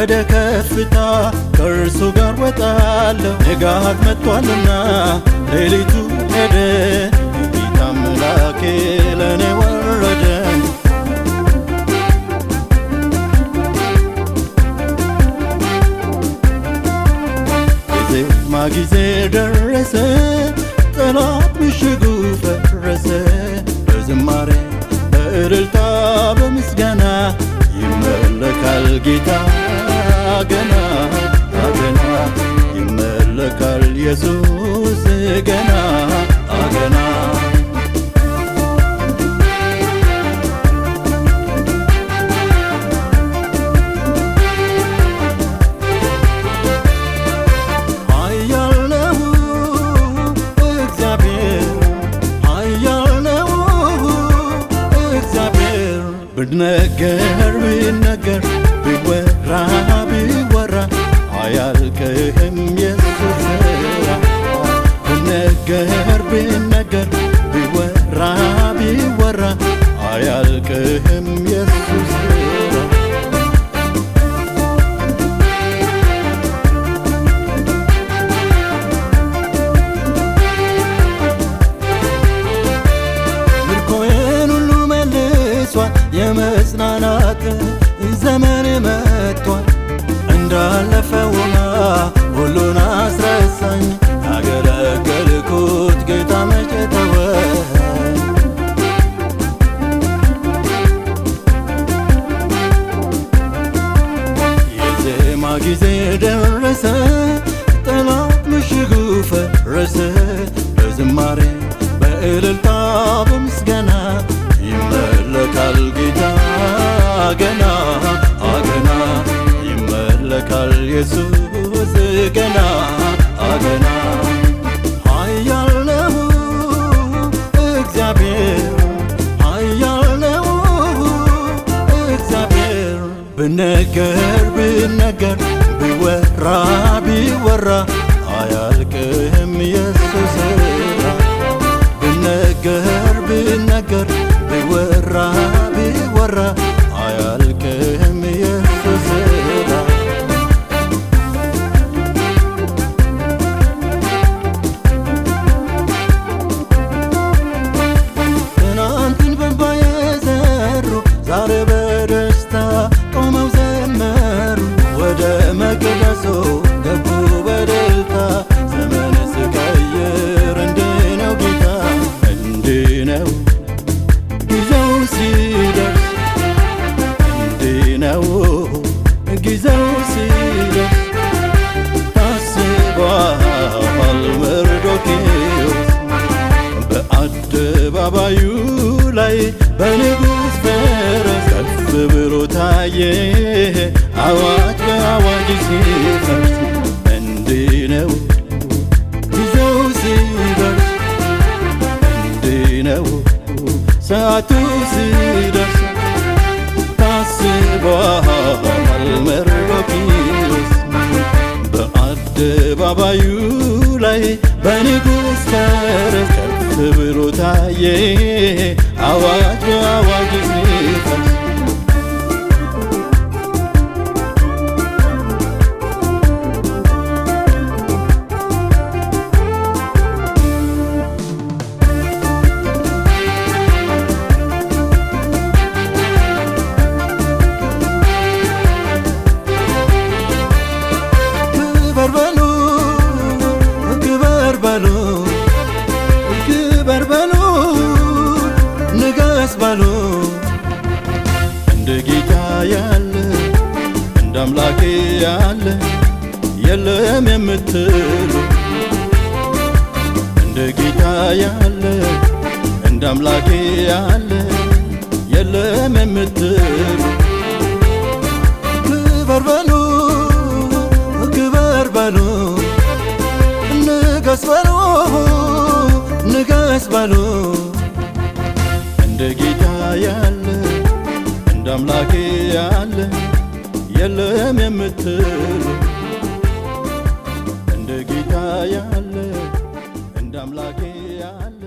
ወደ ከፍታ ከእርሱ ጋር ወጣለሁ። ንጋት መጥቷልና ሌሊቱ ሄደ፣ ጌታ አምላኬ ለእኔ ወረደ። የዜማ ጊዜ ደረሰ፣ ጠላት ምሽጉ ፈረሰ። በዝማሬ በእልልታ በምስጋና ይመለካል ጌታ ገና ገና፣ ይመለካል ኢየሱስ ገና ገና። ኃያል ነው እግዚአብሔር፣ ኃያል ነው እግዚአብሔር። ብነገር ቢነገር ቢወራ ቢወራ አያልቅህም ኢየሱስ ሥራ። ብነገር ቢነገር ቢወራ ቢወራ አያልቅህም ኢየሱስ ሥራ። ምርኮዬን ሁሉ መልሷል፣ የመጽናናት ዘመን መጥቷል። እንዳለፈ ውሃ ሁሉን አስረሳኝ፣ ያገለገልኩት ጌታ መቼ ተወኝ። የዜማ ጊዜ ደረሰ፣ ጠላት ምሽጉ ፈረሰ። በዝማሬ በእልልታ በምስጋና ይመለካል ጌታ ገና ገና፣ ይመለካል ኢየሱስ ገና ገና። ኃያል ነው እግዚአብሔር፣ ኃያል ነው እግዚአብሔር። ብነገር ቢነገር ቢወራ ቢወራ አያልቅህም ኢየሱስ ሥራ። ብነገር ቢነገር ቢወራ ቢወራ አያልቅህም ኢየሱስ ሥራ። ትናንትን በእንባ የዘሩ ዛሬ በደስታ ቆመው ዘመሩ። ወደ መቅደሱ ገቡ በእልልታ፣ ዘመን ስቀይር እንዲህ ነው ጌታ፣ እንዲህ ነው ጊዜው ሲደርስ፣ እንዲህ ነው ጊዜው ሲደርስ። ታስቧል መርዶክዮስ በአደባባዩ ላይ በንጉሥ ፈረስ ከፍ ብሎ ታየ፣ አዋጅ በአዋጅ ሲፈርስ። እንዲህ ነው ጊዜው ሲደርስ፣ እንዲህ ነው ሰዓቱ ሲደርስ። ታስቧል መርዶክዮስ በአደባባዩ ላይ በንጉሥ ፈረስ ከፍ ብሎ ታየ፣ አዋጅ በአዋጅ ሲፈርስ። ክበር በሉ ንገስ በሉ፣ እንደ ጌታ ያለ እንደ አምላኬ ያለ የለም የምትሉ። እንደ ጌታ ያለ እንደ አምላኬ ያለ የለም የምትሉ። ክበር በሉ ክበር በሉ ንገስ በሉ ንገስ በሉ፣ እንደ ጌታ ያለ እንደ አምላኬ ያለ የለም የምትሉ። እንደ ጌታ ያለ እንደ አምላኬ ያለ